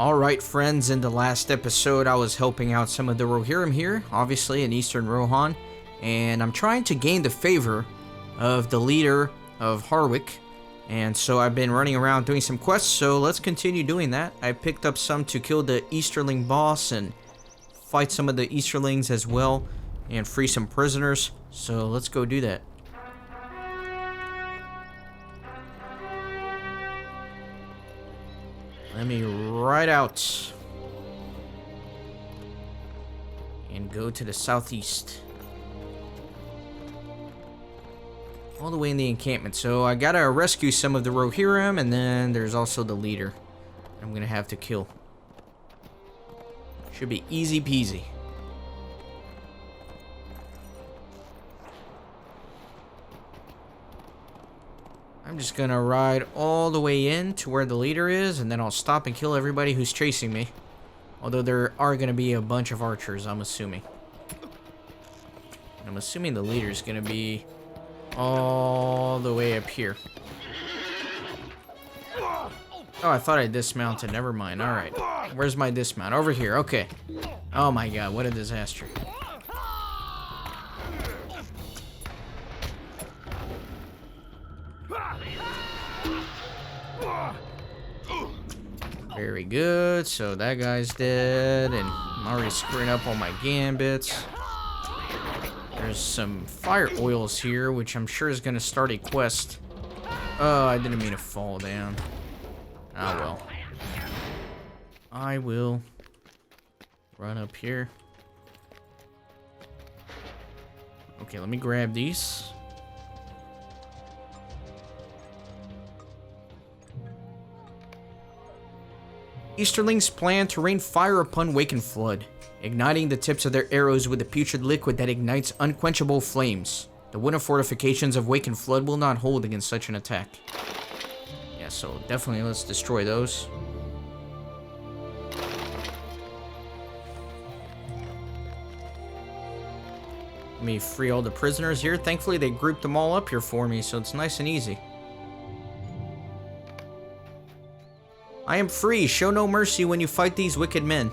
Alright friends, in the last episode I was helping out some of the Rohirrim here, obviously in Eastern Rohan, and I'm trying to gain the favor of the leader of Harwick, and so I've been running around doing some quests, so let's continue doing that. I picked up some to kill the Easterling boss and fight some of the Easterlings as well, and free some prisoners, so let's go do that. Let me ride out and go to the southeast. All the way in the encampment. So I gotta rescue some of the Rohirrim, and then there's also the leader I'm gonna have to kill. Should be easy peasy. I'm just gonna ride all the way in to where the leader is, and then I'll stop and kill everybody who's chasing me. Although there are gonna be a bunch of archers, I'm assuming. I'm assuming the leader's gonna be all the way up here. Oh, I thought I dismounted. Never mind. Alright. Where's my dismount? Over here. Okay. Oh my god, what a disaster. Very good. So that guy's dead, and I'm already screwing up all my gambits. There's some fire oils here, which I'm sure is going to start a quest. Oh, I didn't mean to fall down. Ah, well. I will run up here. Okay, let me grab these. Easterlings plan to rain fire upon Wake and Flood, igniting the tips of their arrows with a putrid liquid that ignites unquenchable flames. The wooden fortifications of Wake and Flood will not hold against such an attack. Yeah, so definitely let's destroy those. Let me free all the prisoners here. Thankfully they grouped them all up here for me, so it's nice and easy. I am free. Show no mercy when you fight these wicked men.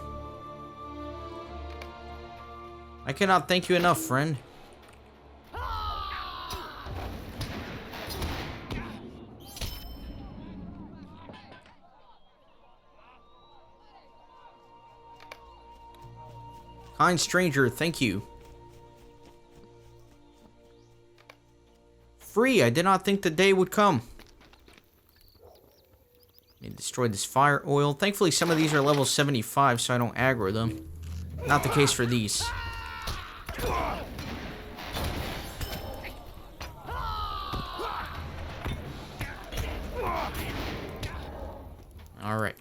I cannot thank you enough, friend. Kind stranger, thank you. Free. I did not think the day would come. Destroy this fire oil. Thankfully, some of these are level 75, so I don't aggro them. Not the case for these. Alright.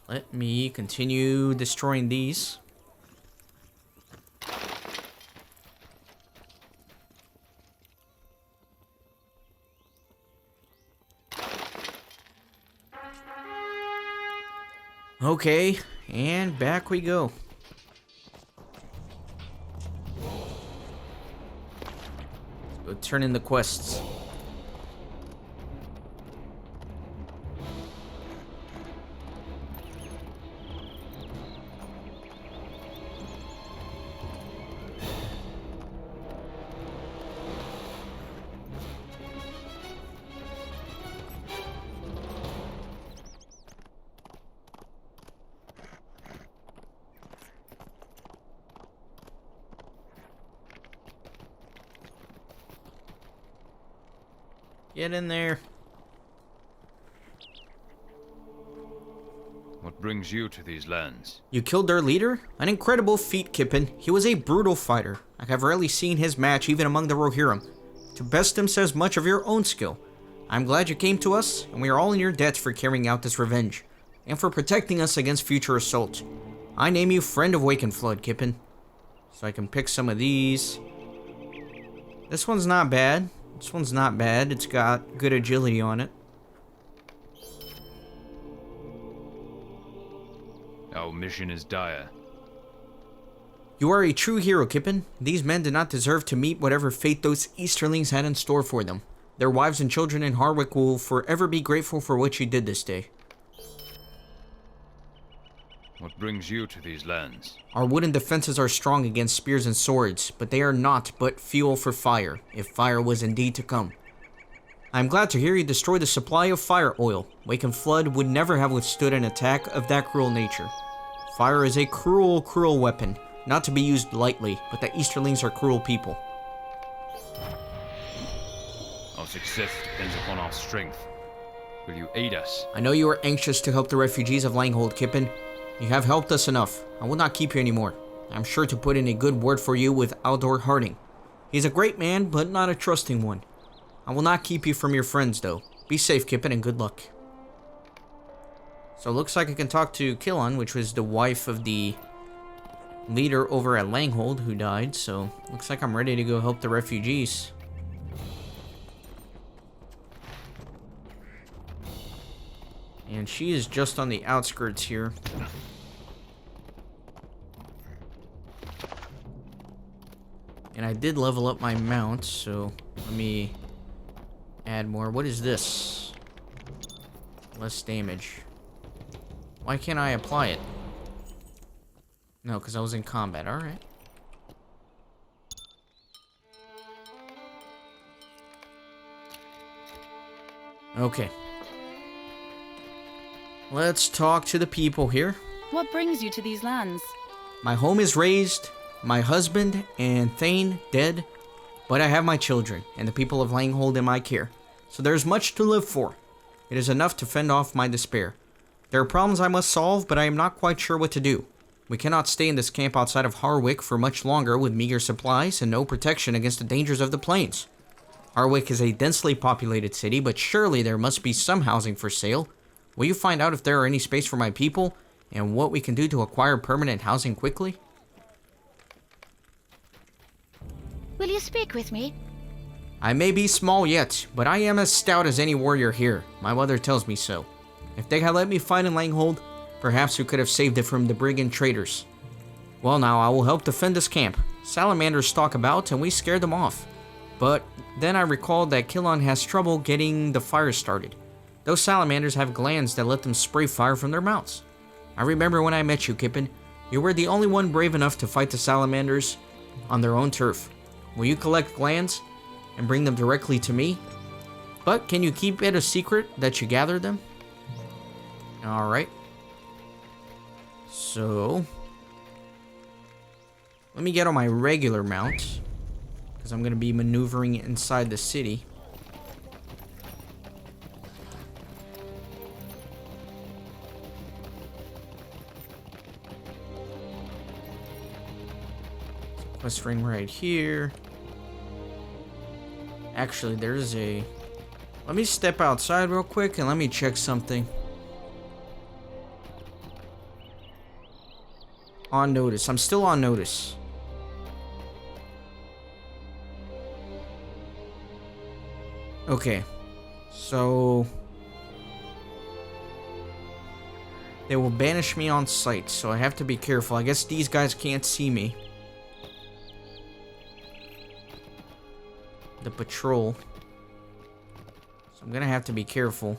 Let me continue destroying these. Okay, and back we go. Let's go turn in the quests. Get in there. What brings you to these lands? You killed their leader? An incredible feat, Kippen. He was a brutal fighter. I have rarely seen his match even among the Rohirrim. To best him says much of your own skill. I'm glad you came to us, and we are all in your debt for carrying out this revenge, and for protecting us against future assault. I name you Friend of Wake and Flood, Kippen. So I can pick some of these. This one's not bad. This one's not bad. It's got good agility on it. Our mission is dire. You are a true hero, Kippen. These men did not deserve to meet whatever fate those Easterlings had in store for them. Their wives and children in Harwick will forever be grateful for what you did this day. What brings you to these lands? Our wooden defenses are strong against spears and swords, but they are not but fuel for fire, if fire was indeed to come. I am glad to hear you destroyed the supply of fire oil. Wake and Flood would never have withstood an attack of that cruel nature. Fire is a cruel, cruel weapon, not to be used lightly, but the Easterlings are cruel people. Our success depends upon our strength. Will you aid us? I know you are anxious to help the refugees of Langhold, Kippen. You have helped us enough. I will not keep you anymore. I am sure to put in a good word for you with Aldor Harding. He's a great man, but not a trusting one. I will not keep you from your friends, though. Be safe, Kippen, and good luck. So it looks like I can talk to Killan, which was the wife of the leader over at Langhold who died. So looks like I'm ready to go help the refugees. And she is just on the outskirts here. And I did level up my mount, so let me add more. What is this? Less damage. Why can't I apply it? No, because I was in combat. Alright. Okay. Let's talk to the people here. What brings you to these lands? My home is razed, my husband and Thane dead, but I have my children and the people of Langhold in my care, so there's much to live for. It is enough to fend off my despair. There are problems I must solve, but I am not quite sure what to do. We cannot stay in this camp outside of Harwick for much longer with meager supplies and no protection against the dangers of the plains. Harwick is a densely populated city, but surely there must be some housing for sale. Will you find out if there are any space for my people, and what we can do to acquire permanent housing quickly? Will you speak with me? I may be small yet, but I am as stout as any warrior here. My mother tells me so. If they had let me fight in Langhold, perhaps we could have saved it from the brigand traders. Well now, I will help defend this camp. Salamanders stalk about, and we scared them off. But then I recalled that Killan has trouble getting the fire started. Those salamanders have glands that let them spray fire from their mouths. I remember when I met you, Kippen. You were the only one brave enough to fight the salamanders on their own turf. Will you collect glands and bring them directly to me? But can you keep it a secret that you gathered them? Alright. So let me get on my regular mount, because I'm going to be maneuvering inside the city. Quest ring right here. Actually, there's a... Let me step outside real quick and let me check something. On notice. I'm still on notice. Okay. So... they will banish me on sight, so I have to be careful. I guess these guys can't see me. The patrol. So I'm gonna have to be careful.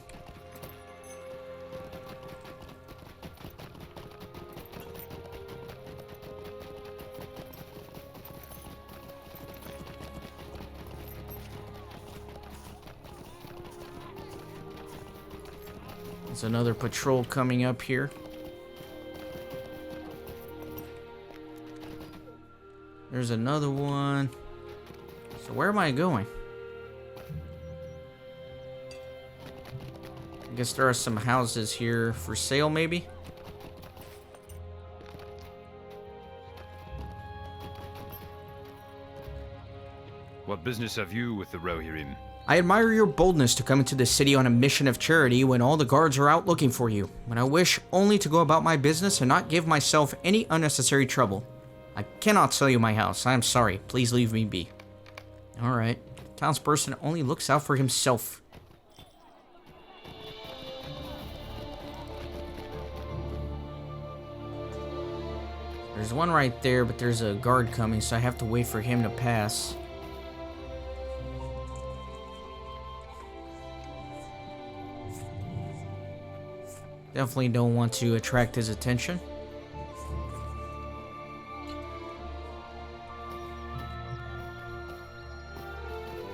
There's another patrol coming up here. There's another one. So where am I going? I guess there are some houses here for sale, maybe? What business have you with the Rohirrim? I admire your boldness to come into the city on a mission of charity when all the guards are out looking for you, but I wish only to go about my business and not give myself any unnecessary trouble. I cannot sell you my house. I am sorry. Please leave me be. Alright. Townsperson only looks out for himself. There's one right there, but there's a guard coming, so I have to wait for him to pass. Definitely don't want to attract his attention.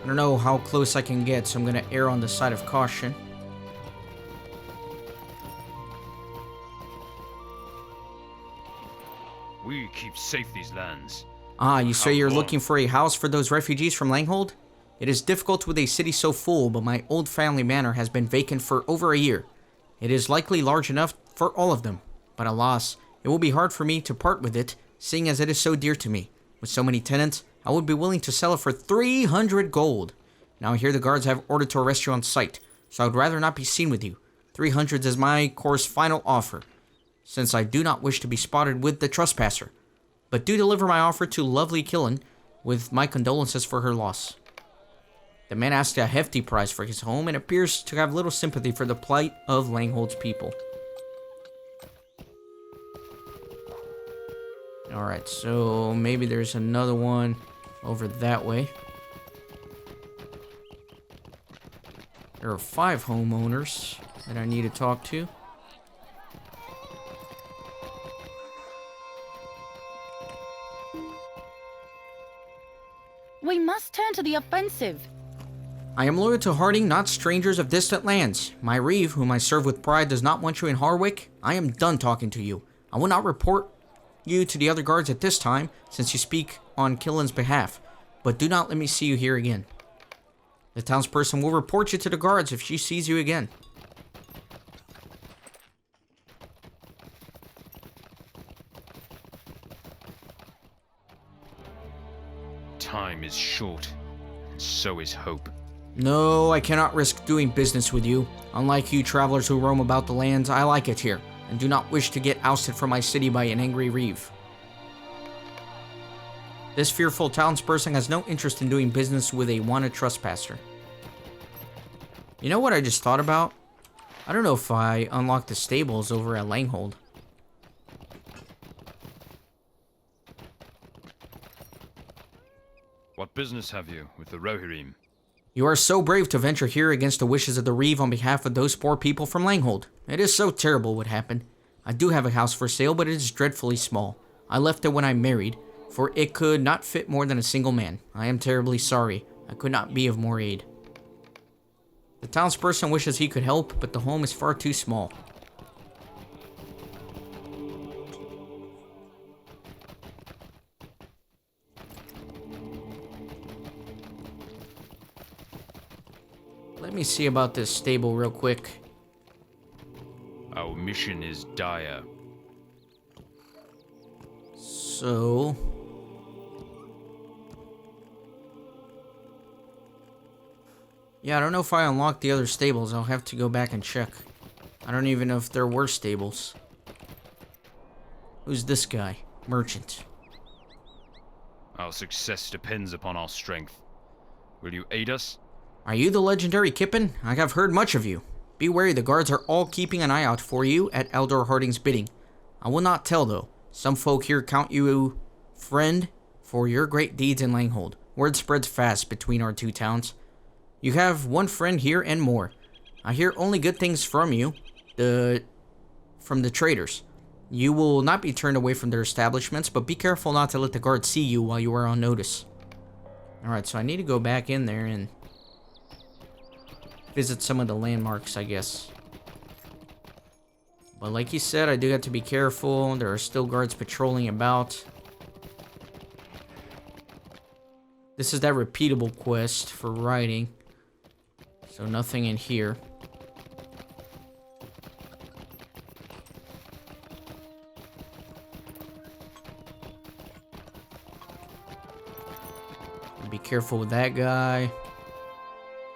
I don't know how close I can get, so I'm gonna err on the side of caution. We keep safe these lands. Ah, you say How you're long? looking for a house for those refugees from Langhold? It is difficult with a city so full, but my old family manor has been vacant for over a year. It is likely large enough for all of them, but alas, it will be hard for me to part with it, seeing as it is so dear to me. With so many tenants, I would be willing to sell it for 300 gold. Now I hear the guards have ordered to arrest you on sight, so I would rather not be seen with you. 300 is my course final offer, since I do not wish to be spotted with the trespasser. But do deliver my offer to lovely Killen, with my condolences for her loss. The man asked a hefty price for his home and appears to have little sympathy for the plight of Langhold's people. Alright, so maybe there's another one over that way. There are 5 homeowners that I need to talk to. We must turn to the offensive. I am loyal to Harding, not strangers of distant lands. My reeve, whom I serve with pride, does not want you in Harwick. I am done talking to you. I will not report you to the other guards at this time, since you speak on Killen's behalf. But do not let me see you here again. The townsperson will report you to the guards if she sees you again. Time is short, and so is hope. No, I cannot risk doing business with you. Unlike you travelers who roam about the lands, I like it here, and do not wish to get ousted from my city by an angry reeve. This fearful townsperson has no interest in doing business with a wanted trespasser. You know what I just thought about? I don't know if I unlocked the stables over at Langhold. What business have you with the Rohirrim? You are so brave to venture here against the wishes of the reeve on behalf of those poor people from Langhold. It is so terrible what happened. I do have a house for sale, but it is dreadfully small. I left it when I married, for it could not fit more than a single man. I am terribly sorry. I could not be of more aid. The townsperson wishes he could help, but the home is far too small. Let me see about this stable real quick. Our mission is dire. So... yeah, I don't know if I unlocked the other stables. I'll have to go back and check. I don't even know if there were stables. Who's this guy? Merchant. Our success depends upon our strength. Will you aid us? Are you the legendary Kippen? I have heard much of you. Be wary, the guards are all keeping an eye out for you at Eldor Harding's bidding. I will not tell, though. Some folk here count you friend for your great deeds in Langhold. Word spreads fast between our two towns. You have one friend here and more. I hear only good things from you, from the traders. You will not be turned away from their establishments, but be careful not to let the guards see you while you are on notice. Alright, so I need to go back in there and visit some of the landmarks, I guess. But like you said, I do have to be careful. There are still guards patrolling about. This is that repeatable quest for riding. So nothing in here. Be careful with that guy.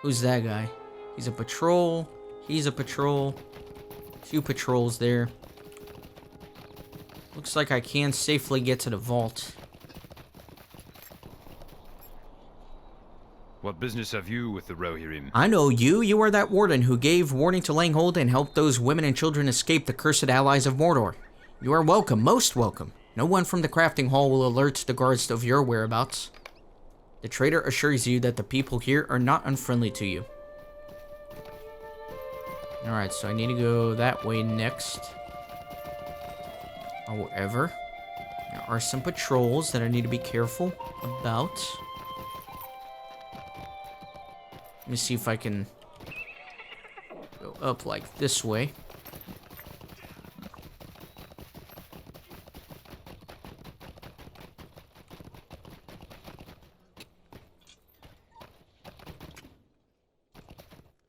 Who's that guy? He's a patrol. He's a patrol. 2 patrols there. Looks like I can safely get to the vault. What business have you with the Rohirrim? I know you. You are that warden who gave warning to Langhold and helped those women and children escape the cursed allies of Mordor. You are welcome, most welcome. No one from the crafting hall will alert the guards of your whereabouts. The trader assures you that the people here are not unfriendly to you. Alright, so I need to go that way next. However, there are some patrols that I need to be careful about. Let me see if I can go up like this way.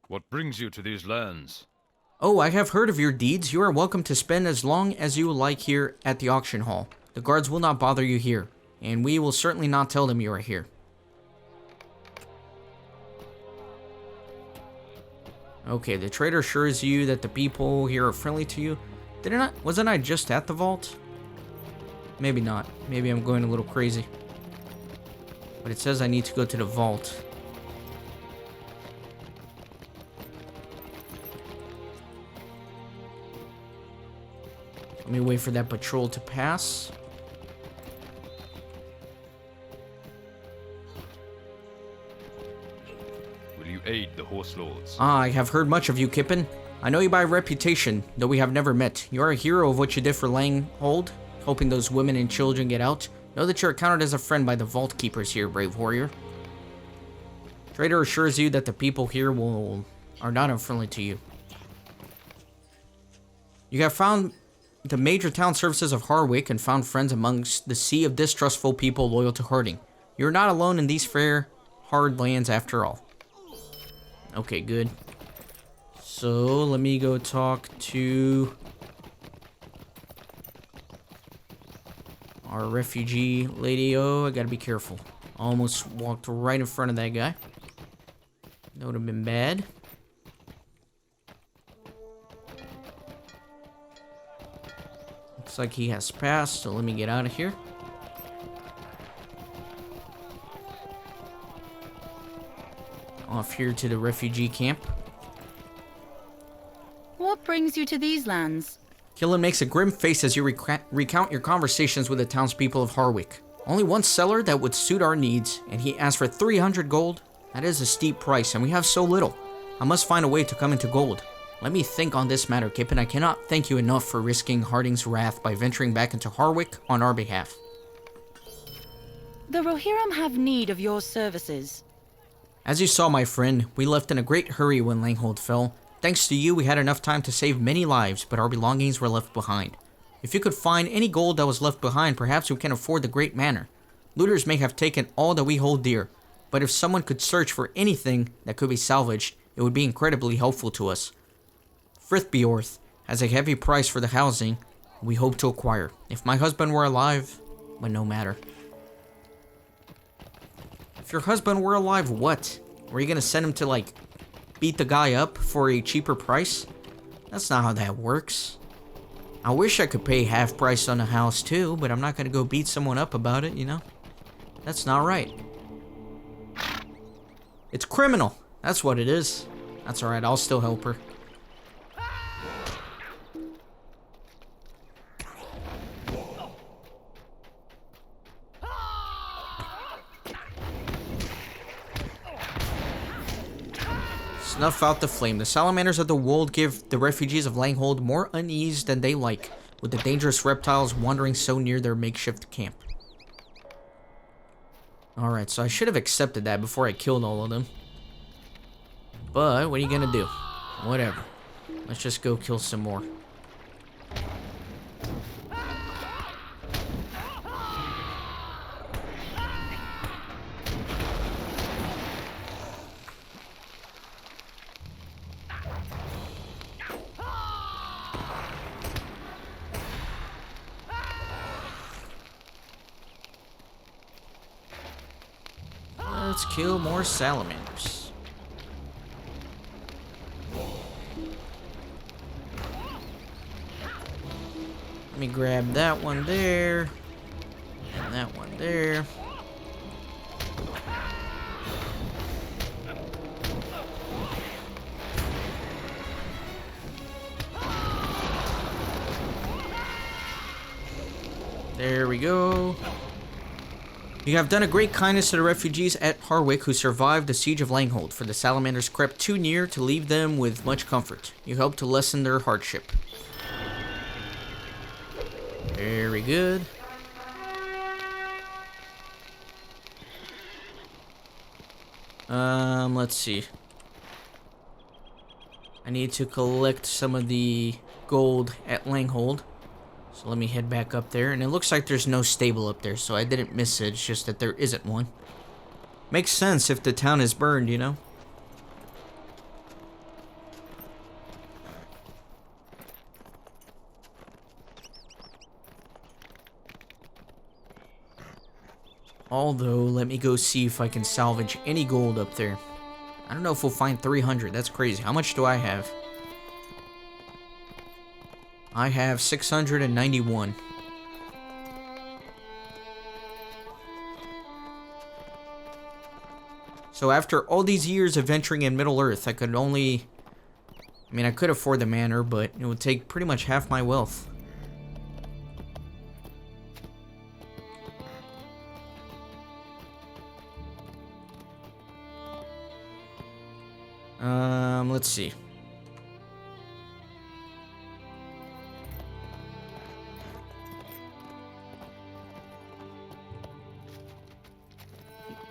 What brings you to these lands? Oh, I have heard of your deeds. You are welcome to spend as long as you like here at the auction hall. The guards will not bother you here, and we will certainly not tell them you are here. Okay, the trader assures you that the people here are friendly to you. Wasn't I just at the vault? Maybe not. Maybe I'm going a little crazy. But it says I need to go to the vault. Let me wait for that patrol to pass. Will you aid the horse lords? Ah, I have heard much of you, Kippen. I know you by reputation, though we have never met. You are a hero of what you did for Langhold, helping those women and children get out. Know that you're counted as a friend by the vault keepers here, brave warrior. Trader assures you that the people here are not unfriendly to you. You have found the major town services of Harwick and found friends amongst the sea of distrustful people loyal to herding. You're not alone in these fair, hard lands after all. Okay, good. So, let me go talk to our refugee lady. Oh, I gotta be careful. Almost walked right in front of that guy. That would have been bad. Looks like he has passed, so let me get out of here. Off here to the refugee camp. What brings you to these lands? Killen makes a grim face as you recount your conversations with the townspeople of Harwick. Only one seller that would suit our needs, and he asked for 300 gold. That is a steep price, and we have so little. I must find a way to come into gold. Let me think on this matter, Kippen. I cannot thank you enough for risking Harding's wrath by venturing back into Harwick on our behalf. The Rohirrim have need of your services. As you saw, my friend, we left in a great hurry when Langhold fell. Thanks to you, we had enough time to save many lives, but our belongings were left behind. If you could find any gold that was left behind, perhaps we can afford the great manor. Looters may have taken all that we hold dear, but if someone could search for anything that could be salvaged, it would be incredibly helpful to us. Frithbjorth has a heavy price for the housing we hope to acquire. If my husband were alive, but no matter. If your husband were alive, what? Were you gonna send him to, like, beat the guy up for a cheaper price? That's not how that works. I wish I could pay half price on a house too, but I'm not gonna go beat someone up about it, you know? That's not right. It's criminal. That's what it is. That's alright, I'll still help her. Snuff out the flame. The salamanders of the wold give the refugees of Langhold more unease than they like, with the dangerous reptiles wandering so near their makeshift camp. Alright, so I should have accepted that before I killed all of them. But, what are you gonna do? Whatever. Let's just go kill some more. Let's kill more salamanders. Let me grab that one there. And that one there. There we go. You have done a great kindness to the refugees at Harwick who survived the siege of Langhold, for the salamanders crept too near to leave them with much comfort. You helped to lessen their hardship. Very good. Let's see. I need to collect some of the gold at Langhold. So let me head back up there. And it looks like there's no stable up there, so I didn't miss it. It's just that there isn't one. Makes sense if the town is burned, you know? Although, let me go see if I can salvage any gold up there. I don't know if we'll find 300. That's crazy. How much do I have? I have 691. So after all these years of venturing in Middle-earth, I could only... I mean, I could afford the manor, but it would take pretty much half my wealth. Let's see.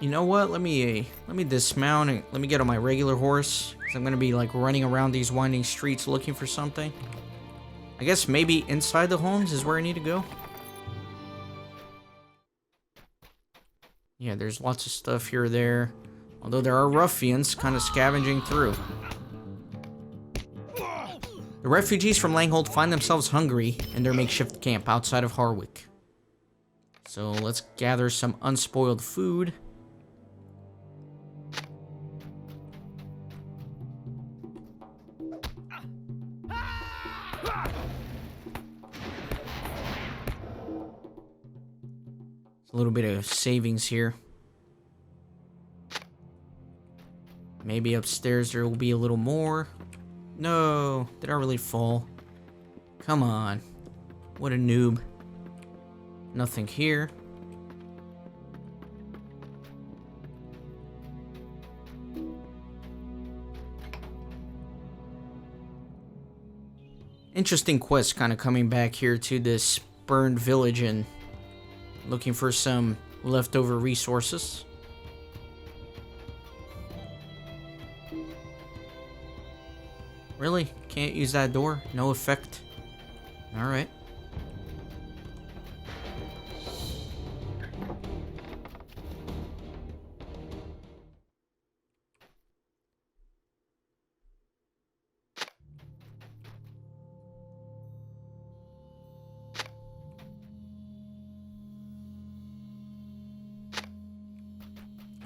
You know what? Let me dismount and let me get on my regular horse, because I'm gonna be like running around these winding streets looking for something. I guess maybe inside the homes is where I need to go. Yeah, there's lots of stuff here or there. Although there are ruffians kind of scavenging through. The refugees from Langhold find themselves hungry in their makeshift camp outside of Harwick. So let's gather some unspoiled food. A little bit of savings here. Maybe upstairs there will be a little more. No, did I really fall? Come on. What a noob. Nothing here. Interesting quest kind of coming back here to this burned village and looking for some leftover resources. Really? Can't use that door? No effect? Alright.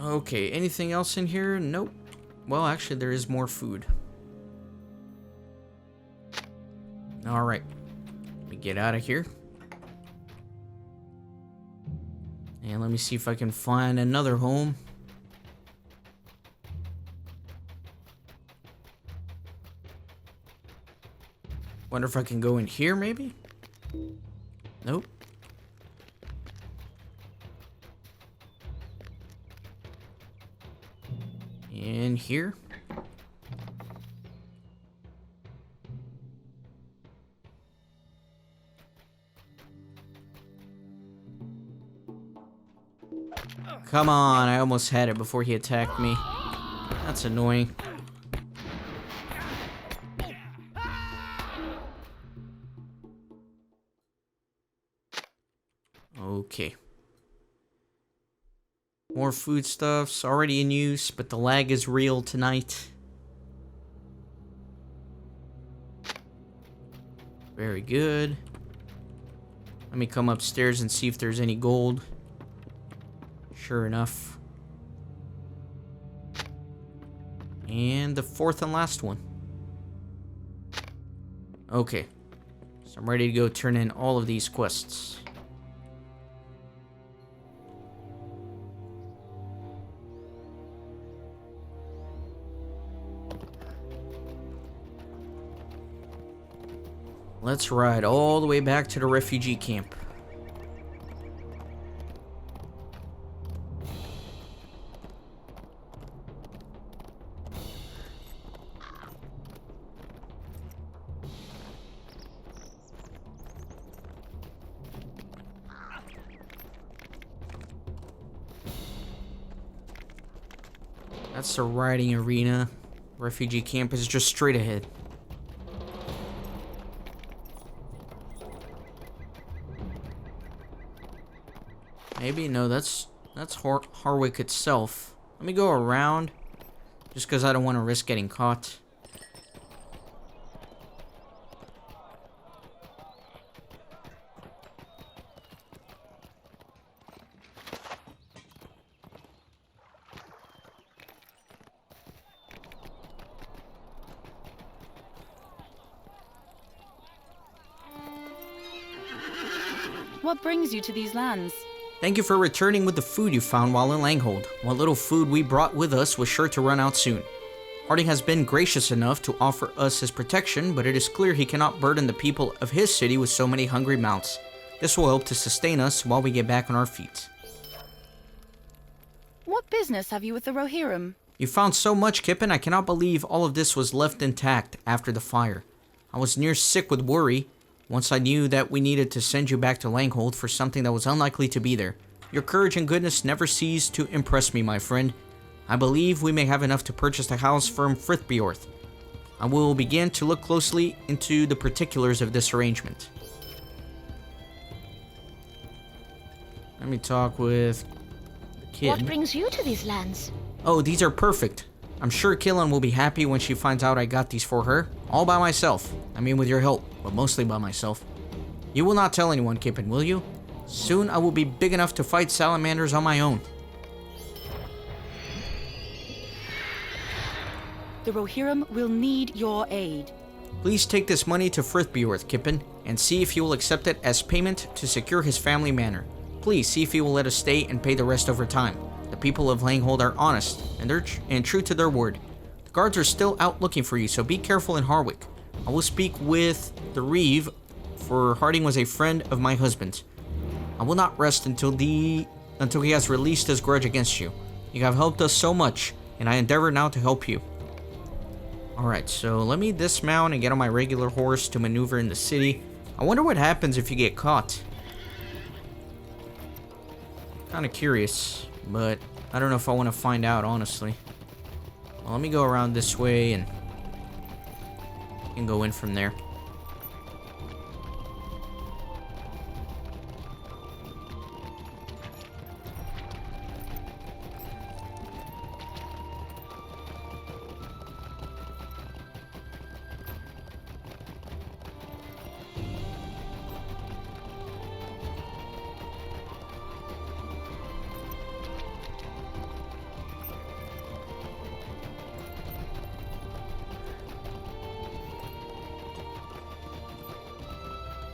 Okay, anything else in here? Nope. Well, actually, there is more food. Alright. Let me get out of here. And let me see if I can find another home. Wonder if I can go in here, maybe? Nope. In here. Come on, I almost had it before he attacked me. That's annoying. Okay. More foodstuffs already in use, but the lag is real tonight. Very good. Let me come upstairs and see if there's any gold. Sure enough. And the fourth and last one. Okay. So I'm ready to go turn in all of these quests. Let's ride all the way back to the refugee camp. That's the riding arena. Refugee camp is just straight ahead. maybe? No, that's Harwick itself. Let me go around, just because I don't want to risk getting caught. What brings you to these lands? Thank you for returning with the food you found while in Langhold. What little food we brought with us was sure to run out soon. Harding has been gracious enough to offer us his protection, but it is clear he cannot burden the people of his city with so many hungry mouths. This will help to sustain us while we get back on our feet. What business have you with the Rohirrim? You found so much, Kippen. I cannot believe all of this was left intact after the fire. I was near sick with worry once I knew that we needed to send you back to Langhold for something that was unlikely to be there. Your courage and goodness never cease to impress me, my friend. I believe we may have enough to purchase the house from Frithbjorth. I will begin to look closely into the particulars of this arrangement. Let me talk with the kid. What brings you to these lands? Oh, these are perfect. I'm sure Killen will be happy when she finds out I got these for her. All by myself. I mean with your help, but mostly by myself. You will not tell anyone, Kippen, will you? Soon I will be big enough to fight salamanders on my own. The Rohirrim will need your aid. Please take this money to Frithbjorth, Kippen, and see if he will accept it as payment to secure his family manor. Please see if he will let us stay and pay the rest over time. The people of Langhold are honest and true to their word. The guards are still out looking for you, so be careful in Harwick. I will speak with the Reeve, for Harding was a friend of my husband's. I will not rest until he has released his grudge against you. You have helped us so much, and I endeavor now to help you. Alright, so let me dismount and get on my regular horse to maneuver in the city. I wonder what happens if you get caught. Kinda curious, but I don't know if I want to find out, honestly. Well, let me go around this way and go in from there.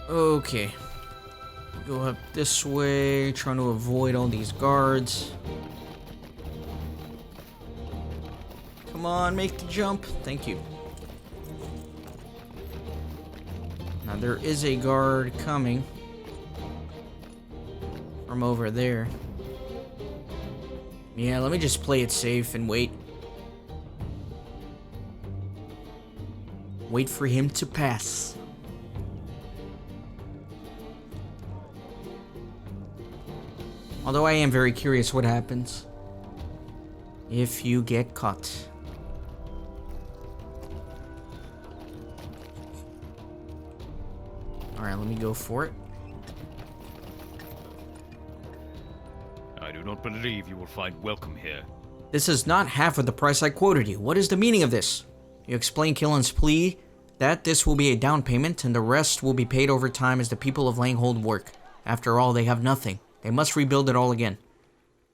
Okay. Go up this way, trying to avoid all these guards. Come on, make the jump. Thank you. Now there is a guard coming from over there. Yeah, let me just play it safe and wait. Wait for him to pass. Although I am very curious what happens if you get caught. Alright, let me go for it. I do not believe you will find welcome here. This is not half of the price I quoted you. What is the meaning of this? You explain Killen's plea that this will be a down payment and the rest will be paid over time as the people of Langhold work. After all, they have nothing. They must rebuild it all again.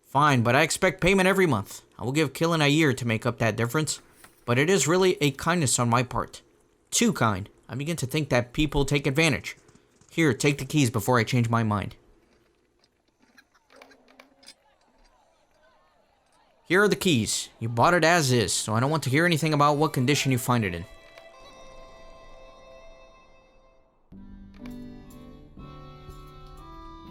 Fine, but I expect payment every month. I will give Killen a year to make up that difference. But it is really a kindness on my part. Too kind. I begin to think that people take advantage. Here, take the keys before I change my mind. Here are the keys. You bought it as is, so I don't want to hear anything about what condition you find it in.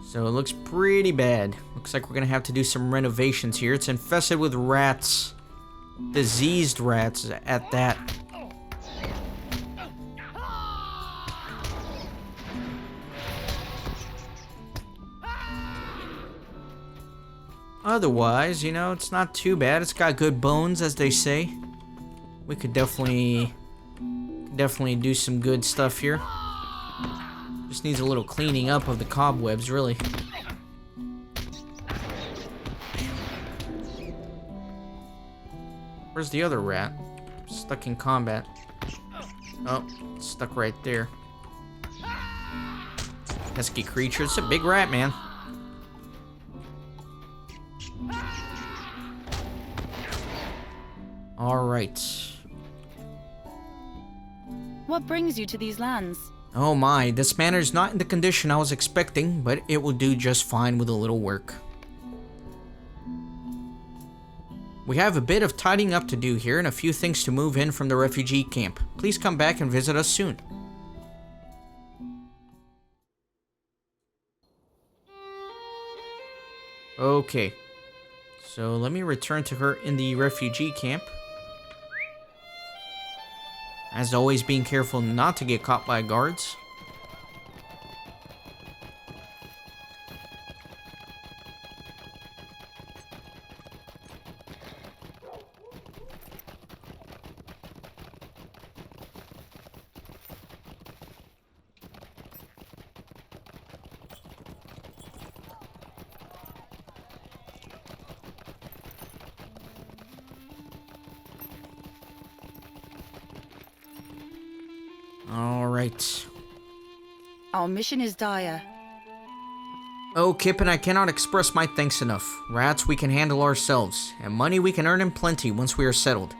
So it looks pretty bad. Looks like we're gonna have to do some renovations here. It's infested with rats. Diseased rats at that. Otherwise, you know, it's not too bad. It's got good bones, as they say. We could definitely do some good stuff here. Just needs a little cleaning up of the cobwebs, really. Where's the other rat? Stuck in combat. Oh, stuck right there. Pesky creature. It's a big rat, man. Alright. What brings you to these lands? Oh my, this manor is not in the condition I was expecting, but it will do just fine with a little work. We have a bit of tidying up to do here and a few things to move in from the refugee camp. Please come back and visit us soon. Okay, so let me return to her in the refugee camp. As always, being careful not to get caught by guards. Alright. Our mission is dire. Oh, Kippen, I cannot express my thanks enough. Rats we can handle ourselves, and money we can earn in plenty once we are settled.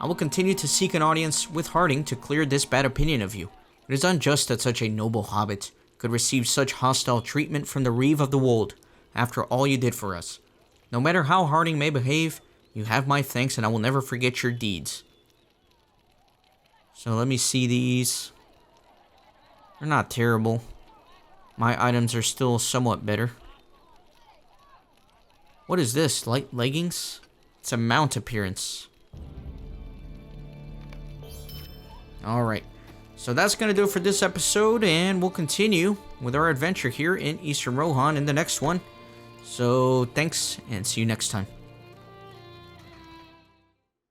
I will continue to seek an audience with Harding to clear this bad opinion of you. It is unjust that such a noble hobbit could receive such hostile treatment from the Reeve of the Wold after all you did for us. No matter how Harding may behave, you have my thanks and I will never forget your deeds. So let me see these. They're not terrible. My items are still somewhat better. What is this? Light leggings? It's a mount appearance. Alright. So that's going to do it for this episode, and we'll continue with our adventure here in Eastern Rohan in the next one. So thanks, and see you next time.